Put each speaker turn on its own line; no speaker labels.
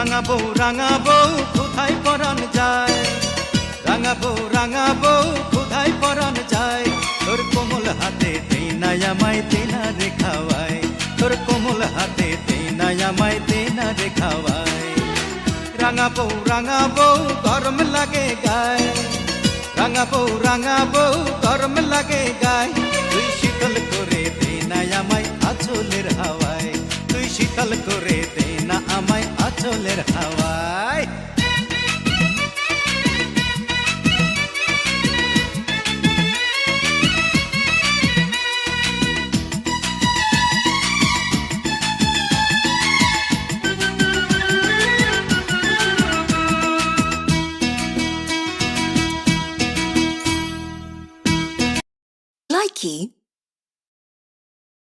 রাঙাবো কোথায় পরাণ যায়, রাঙাবো কোথায় পরাণ যায়। তোর কোমল হাতে দেই না আমায় দেনা রে খাওয়াই, তোর কোমল হাতে দেই না আমায় দেনা রে খাওয়াই। রাঙাবো গরম লাগে গায়, রাঙাবো গরম লাগে গায়। তুই শীতল করে দে না আমায় আঁচলের হাওয়ায়, তুই শীতল করে দে না আমায় আঁচলের হাওয়ায়।
Likey